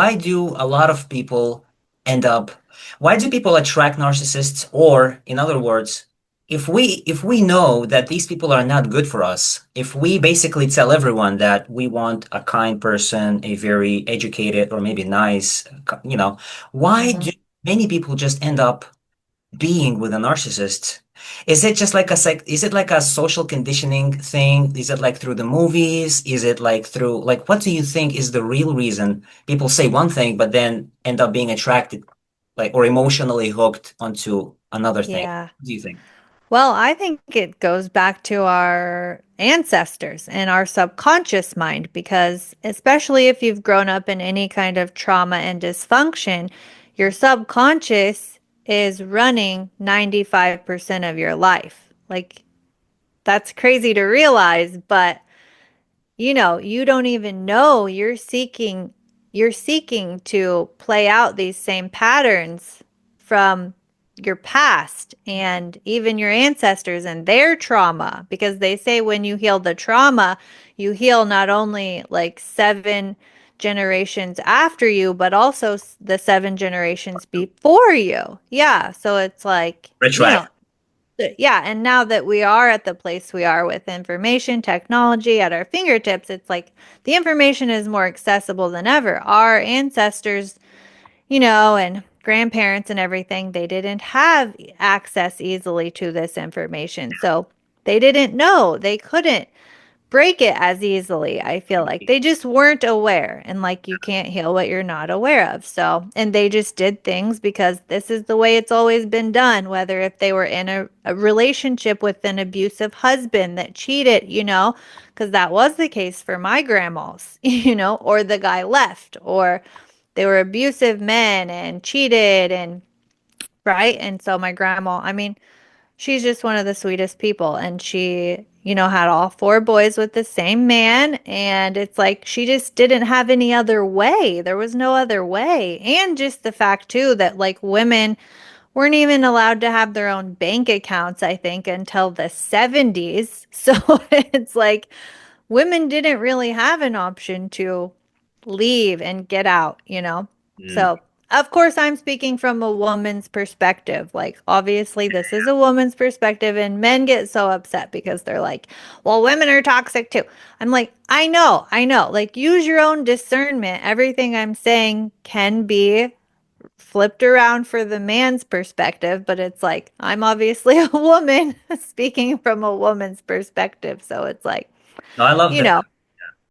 why do a lot of people end up, why do people attract narcissists? Or, in other words, if we know that these people are not good for us, if we basically tell everyone that we want a kind person, a very educated or maybe nice, why do Mhm. many people just end up being with a narcissist? Is it just like a is it like a social conditioning thing? Is it like through the movies? Is it like through like what do you think is the real reason people say one thing but then end up being attracted like or emotionally hooked onto another thing? Yeah. What do you think? Well, I think it goes back to our ancestors and our subconscious mind because, especially if you've grown up in any kind of trauma and dysfunction, your subconscious is running 95% of your life. Like, that's crazy to realize, but you don't even know you're seeking to play out these same patterns from your past and even your ancestors and their trauma because they say when you heal the trauma, you heal not only like seven generations after you, but also the seven generations before you. Yeah, so it's like, Retroact. yeah, and now that we are at the place we are with information technology at our fingertips, it's like the information is more accessible than ever. Our ancestors, and grandparents and everything, they didn't have access easily to this information. So they didn't know. They couldn't break it as easily. I feel like they just weren't aware. And like you can't heal what you're not aware of. So, and they just did things because this is the way it's always been done, whether if they were in a relationship with an abusive husband that cheated, because that was the case for my grandmas, or the guy left, or they were abusive men and cheated and right. And so my grandma, I mean, she's just one of the sweetest people. And she, had all four boys with the same man. And it's like she just didn't have any other way. There was no other way. And just the fact, too, that like women weren't even allowed to have their own bank accounts, I think, until the 70s. So it's like women didn't really have an option to leave and get out. Mm. So, of course, I'm speaking from a woman's perspective. Like, obviously, this is a woman's perspective, and men get so upset because they're like, well, women are toxic too. I'm like, I know. Like, use your own discernment. Everything I'm saying can be flipped around for the man's perspective, but it's like, I'm obviously a woman speaking from a woman's perspective. So it's like, No, I love you that. know.